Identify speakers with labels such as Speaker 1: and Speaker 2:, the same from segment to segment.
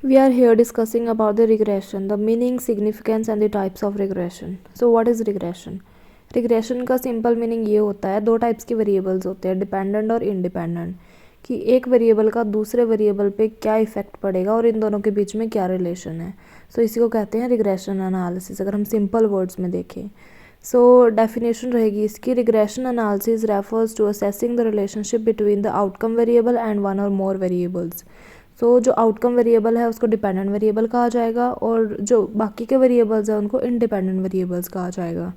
Speaker 1: We are here discussing about the regression, the meaning, significance and the types of regression. So what is regression? Regression का simple meaning ये होता है, दो types के variables होते हैं, डिपेंडेंट और इंडिपेंडेंट, कि एक वेरिएबल का दूसरे वेरिएबल पे क्या इफेक्ट पड़ेगा और इन दोनों के बीच में क्या रिलेशन है. सो इसी को कहते हैं रिग्रेशन एनालिसिस, अगर हम सिंपल वर्ड्स में देखें. सो डेफिनेशन रहेगी इसकी, regression analysis refers to assessing the relationship between the outcome variable and one or more variables. सो जो आउटकम वेरिएबल है उसको डिपेंडेंट वेरिएबल कहा जाएगा और जो बाकी के वेरिएबल्स हैं उनको इंडिपेंडेंट वेरिएबल्स कहा जाएगा.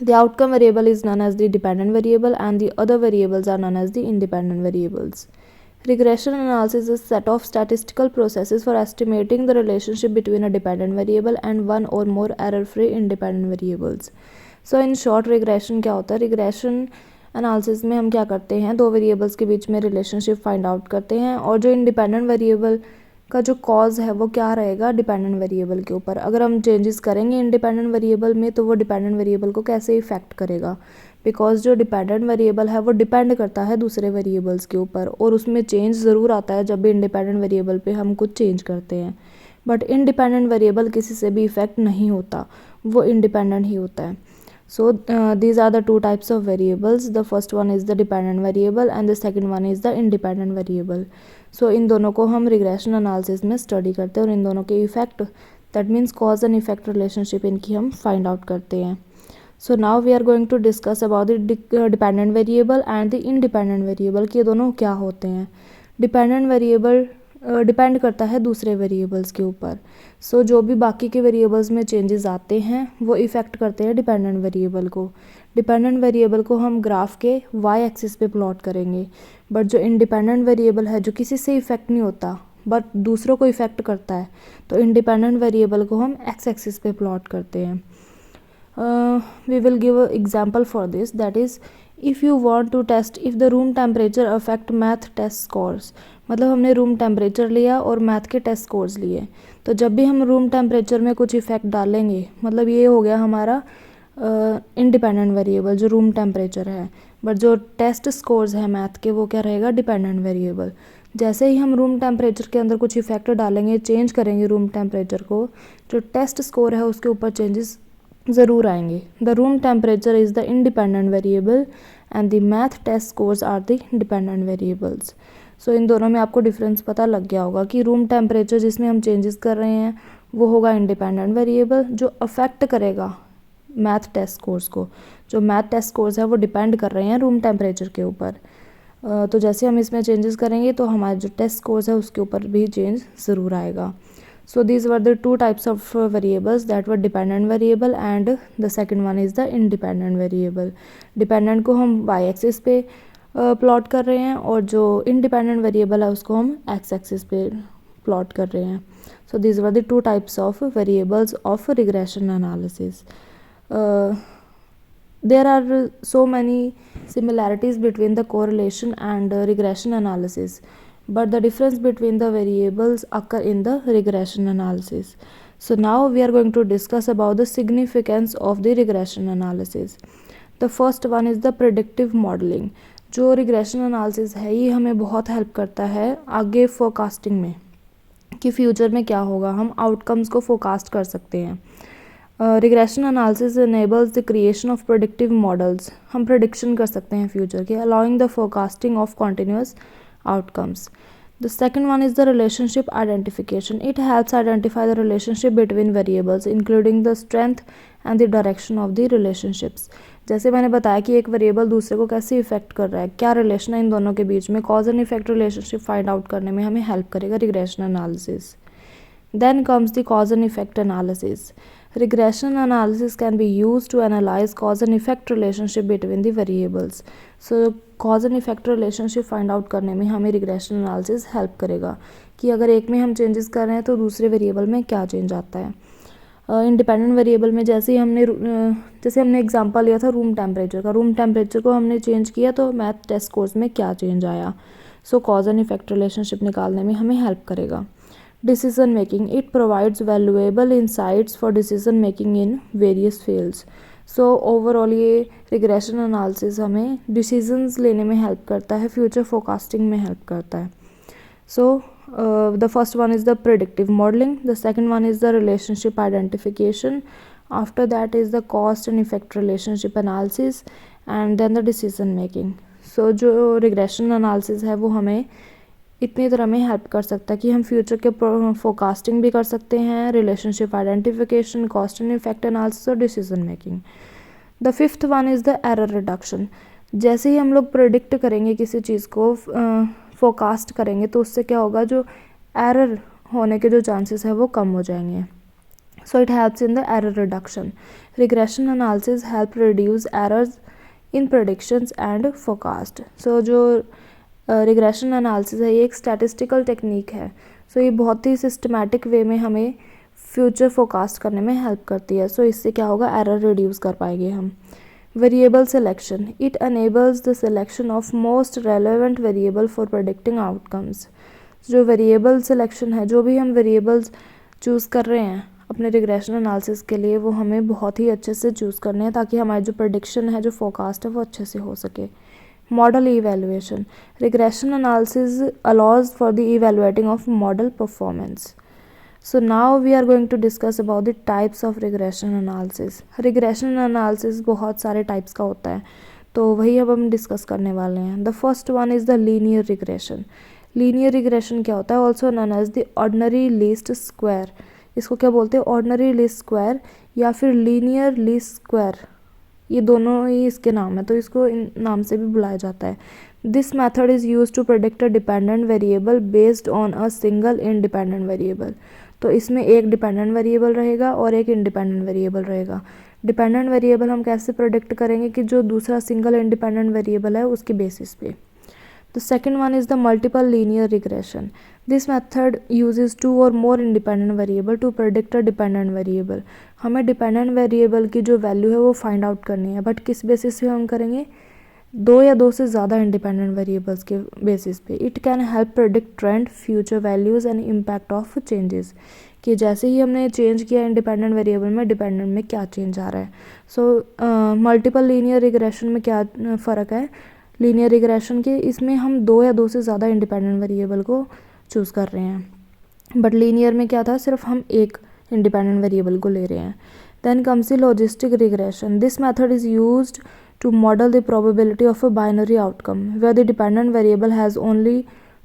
Speaker 1: The outcome variable is known as the dependent variable and the other variables are known as the independent variables. Regression analysis is a set of statistical processes for estimating the relationship between a dependent variable and one or more error-free independent variables. So in short, regression क्या होता है? Regression analysis में हम क्या करते हैं, दो variables के बीच में रिलेशनशिप फाइंड आउट करते हैं और जो इंडिपेंडेंट वेरिएबल का जो कॉज है वो क्या रहेगा, डिपेंडेंट वेरिएबल के ऊपर. अगर हम चेंजेस करेंगे इंडिपेंडेंट वेरिएबल में तो वो डिपेंडेंट वेरिएबल को कैसे इफेक्ट करेगा, बिकॉज जो डिपेंडेंट वेरिएबल है वो डिपेंड करता है दूसरे वेरिएबल्स के ऊपर और उसमें चेंज ज़रूर आता है जब भी इंडिपेंडेंट वेरिएबल पे हम कुछ चेंज करते हैं. बट इंडिपेंडेंट वेरिएबल किसी से भी इफेक्ट नहीं होता, वो इंडिपेंडेंट ही होता है. So these are the two types of variables. The first one is the dependent variable and the second one is the independent variable. So इन दोनों को हम regression analysis में study करते हैं और इन दोनों के effect, that means cause and effect relationship, इनकी हम find out करते हैं. So now we are going to discuss about the dependent variable and the independent variable, कि ये दोनों क्या होते हैं. Dependent variable डिपेंड करता है दूसरे वेरिएबल्स के ऊपर. सो जो भी बाकी के वेरिएबल्स में चेंजेस आते हैं वो इफ़ेक्ट करते हैं डिपेंडेंट वेरिएबल को. डिपेंडेंट वेरिएबल को हम ग्राफ के वाई एक्सिस पे प्लॉट करेंगे, बट जो इंडिपेंडेंट वेरिएबल है जो किसी से इफ़ेक्ट नहीं होता बट दूसरों को इफ़ेक्ट करता है, तो इंडिपेंडेंट वेरिएबल को हम एक्स एक्सिस पे प्लॉट करते हैं. We will give a example for this, that is if you want to test if the room temperature affect math test scores. मतलब हमने रूम टेम्परेचर लिया और मैथ के टेस्ट स्कोर्स लिए, तो जब भी हम रूम टेम्परेचर में कुछ इफ़ेक्ट डालेंगे, मतलब ये हो गया हमारा इंडिपेंडेंट वेरिएबल जो रूम टेम्परेचर है, बट जो टेस्ट स्कोर्स है मैथ के वो क्या रहेगा, डिपेंडेंट वेरिएबल. जैसे ही हम रूम टेम्परेचर के अंदर कुछ इफ़ेक्ट डालेंगे, चेंज करेंगे रूम टेम्परेचर को, जो टेस्ट स्कोर है उसके ऊपर चेंजेस ज़रूर आएंगे. The room temperature is the independent variable and the math test scores are the dependent variables. So इन दोनों में आपको डिफरेंस पता लग गया होगा कि रूम टेम्परेचर जिसमें हम चेंजेस कर रहे हैं वो होगा इंडिपेंडेंट वेरिएबल, जो अफेक्ट करेगा मैथ टेस्ट स्कोर्स को. जो मैथ टेस्ट स्कोर्स है वो डिपेंड कर रहे हैं रूम टेम्परेचर के ऊपर, तो जैसे हम इसमें चेंजेस करेंगे तो हमारे जो टेस्ट स्कोर्स है उसके ऊपर भी चेंज ज़रूर आएगा. सो these were the two types of variables, that were dependent variable and the second one is the independent variable. Dependent को हम वाई एक्सिस पे प्लॉट कर रहे हैं और जो इंडिपेंडेंट वेरिएबल है उसको हम एक्स एक्सिस पे प्लॉट कर रहे हैं. So this were the two types of variables of regression analysis. there are so many similarities between the correlation and regression analysis, but the difference between the variables occur in the regression analysis. So now we are going to discuss about the significance of the regression analysis. The first one is the predictive modeling. जो regression analysis है ये हमें बहुत help करता है आगे forecasting में, कि फ्यूचर में क्या होगा, हम आउटकम्स को फोरकास्ट कर सकते हैं. Regression analysis enables the creation of predictive models. हम प्रेडिक्शन कर सकते हैं फ्यूचर के, allowing the forecasting of continuous outcomes. The second one is the relationship identification. It helps identify the relationship between variables, including the strength and the direction of the relationships. जैसे मैंने बताया कि एक variable दूसरे को कैसे effect कर रहा है, क्या रिलेशन है इन दोनों के बीच में, cause and effect relationship find out करने में हमें हेल्प करेगा regression analysis. Then comes the cause and effect analysis. Regression analysis can be used to analyze cause and effect relationship between the variables. So cause and effect relationship find out करने में हमें regression analysis help करेगा कि अगर एक में हम changes कर रहे हैं तो दूसरे वेरिएबल में क्या चेंज आता है. इंडिपेंडेंट वेरिएबल में जैसे हमने एग्जांपल लिया था रूम टेम्परेचर का, रूम टेम्परेचर को हमने चेंज किया तो मैथ टेस्ट कोर्स में क्या चेंज आया. Show cause and effect relationship निकालने में हमें हेल्प करेगा. Decision making. It provides valuable insights for decision making in various fields. So overall ये regression analysis हमें decisions लेने में help करता है, future forecasting में help करता है. So The first one is the predictive modeling, the second one is the relationship identification, after that is the cost and effect relationship analysis, and then the decision making. So जो regression analysis है वो हमें इतनी तरह में help कर सकता है कि हम फ्यूचर के फोरकास्टिंग भी कर सकते हैं, relationship identification, cost and effect analysis और decision making. The fifth one is the error reduction. जैसे ही हम लोग प्रेडिक्ट करेंगे किसी चीज़ को, फोरकास्ट करेंगे, तो उससे क्या होगा, जो एरर होने के जो चांसेस है वो कम हो जाएंगे. So it helps in the error reduction. Regression analysis help reduce errors in predictions and forecast. So जो रिग्रेशन एनालिसिस है ये एक स्टैटिस्टिकल टेक्निक है. सो ये बहुत ही सिस्टमैटिक वे में हमें फ्यूचर फोरकास्ट करने में हेल्प करती है. सो इससे क्या होगा, एरर रिड्यूस कर पाएंगे हम. Variable selection. It enables the selection of most relevant variable for predicting outcomes. जो वेरिएबल सिलेक्शन है, जो भी हम वेरिएबल्स चूज़ कर रहे हैं अपने रिग्रेशन एनालिसिस के लिए, वो हमें बहुत ही अच्छे से चूज़ करने हैं ताकि हमारी जो प्रेडिक्शन है, जो फोरकास्ट है, वो अच्छे से हो सके. Model evaluation. Regression analysis allows for the evaluating of model performance. So now we are going to discuss about the types of regression analysis. Regression analysis बहुत सारे types का होता है, तो वही अब हम डिस्कस करने वाले हैं. The first one is the linear regression. Linear regression क्या होता है, also known as the ordinary least square. इसको क्या बोलते हैं, ordinary least square या फिर linear least square. ये दोनों ही इसके नाम है, तो इसको इन नाम से भी बुलाया जाता है. This method is use to predict a dependent variable based on a single independent variable. तो इसमें एक डिपेंडेंट वेरिएबल रहेगा और एक इंडिपेंडेंट वेरिएबल रहेगा. डिपेंडेंट वेरिएबल हम कैसे प्रेडिक्ट करेंगे कि जो दूसरा सिंगल इंडिपेंडेंट वेरिएबल है उसके बेसिस पे. The second one is the multiple linear regression. This method uses two or more independent variable to predict a dependent variable. हमें dependent variable की जो value है वो find out करनी है, बट किस basis पे हम करेंगे, दो या दो से ज़्यादा independent variables के basis पे. It can help predict trend, future values and impact of changes. कि जैसे ही हमने चेंज किया इंडिपेंडेंट वेरिएबल में, डिपेंडेंट में क्या चेंज आ रहा है. सो मल्टीपल लीनियर रिग्रेशन में क्या फ़र्क है लीनियर रिग्रेशन के, इसमें हम दो या दो से ज़्यादा इंडिपेंडेंट वेरिएबल को चूज़ कर रहे हैं, बट लीनियर में क्या था, सिर्फ हम एक इंडिपेंडेंट वेरिएबल को ले रहे हैं. Then comes the logistic regression. This method is used to model the probability of a binary outcome where the dependent variable has only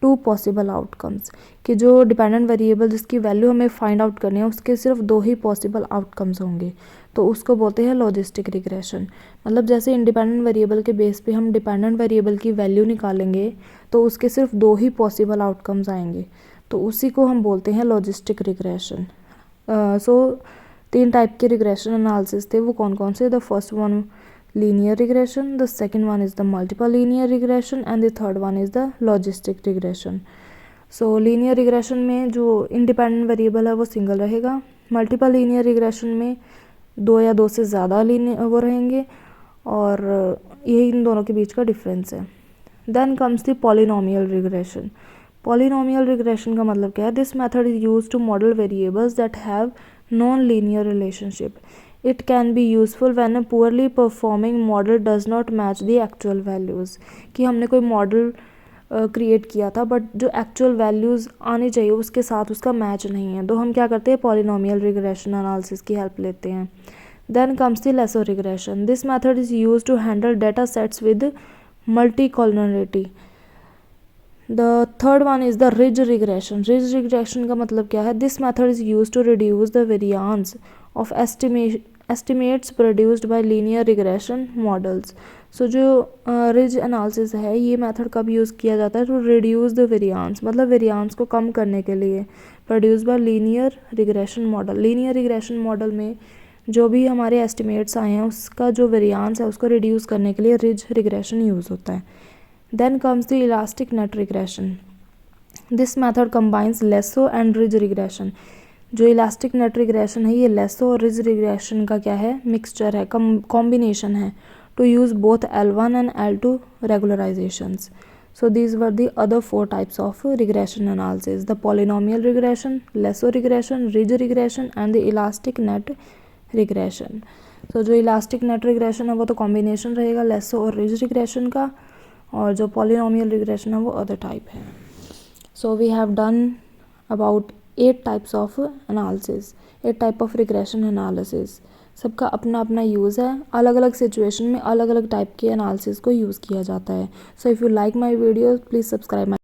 Speaker 1: two possible outcomes. कि जो डिपेंडेंट वेरिएबल जिसकी वैल्यू हमें find out करनी है उसके सिर्फ दो ही possible outcomes होंगे, तो उसको बोलते हैं लॉजिस्टिक रिग्रेशन. मतलब जैसे इंडिपेंडेंट वेरिएबल के बेस पे हम डिपेंडेंट वेरिएबल की वैल्यू निकालेंगे तो उसके सिर्फ दो ही पॉसिबल आउटकम्स आएंगे, तो उसी को हम बोलते हैं लॉजिस्टिक रिग्रेशन. सो 3 टाइप के रिग्रेशन एनालिसिस थे, वो कौन कौन से. The first one linear regression, the second one is the multiple linear regression and the third one is the logistic regression. So linear regression में जो independent variable है वो single रहेगा. multiple linear regression में दो या दो से ज़्यादा वो रहेंगे, और यही इन दोनों के बीच का डिफरेंस है. Then comes the polynomial regression. Polynomial regression का मतलब क्या है, this method is used to model variables that have non-linear relationship. It can be useful when a poorly performing model does not match the actual values. कि हमने कोई model create किया था but जो एक्चुअल वैल्यूज़ आनी चाहिए उसके साथ उसका मैच नहीं है, तो हम क्या करते हैं, पॉलिनोमियल रिग्रेशन एनालिसिस की हेल्प लेते हैं. Then comes the lasso regression. This method is use to handle data sets with multi collinearity. The third one is the ridge regression. Ridge regression का मतलब क्या है, this method is use to reduce the variance of estimates produced by linear regression models. So जो ridge analysis है ये method कब use किया जाता है, टू रिड्यूस द वेरियांस, मतलब वेरियांस को कम करने के लिए, produce by linear regression model. Linear regression model में जो भी हमारे एस्टिमेट्स आए हैं उसका जो वेरियांस है उसको रिड्यूस करने के लिए रिज रिग्रेशन यूज़ होता है. Then comes the elastic net regression. This method combines lasso and ridge regression. जो इलास्टिक नेट रिग्रेशन है ये लेसो और रिज रिग्रेशन का क्या है, मिक्सचर है, कॉम्बिनेशन है, to use both L1 and L2 regularisations. So these were the other 4 types of regression analysis, the polynomial regression, lasso regression, ridge regression and the elastic net regression. So जो elastic net regression है वो तो combination रहेगा lasso और ridge regression का, और जो polynomial regression है वो अदर टाइप है. So we have done about 8 types of analysis, 8 type of regression analysis. सबका अपना अपना यूज़ है, अलग अलग सिचुएशन में अलग अलग टाइप के एनालिसिस को यूज़ किया जाता है. So if you like my video please subscribe my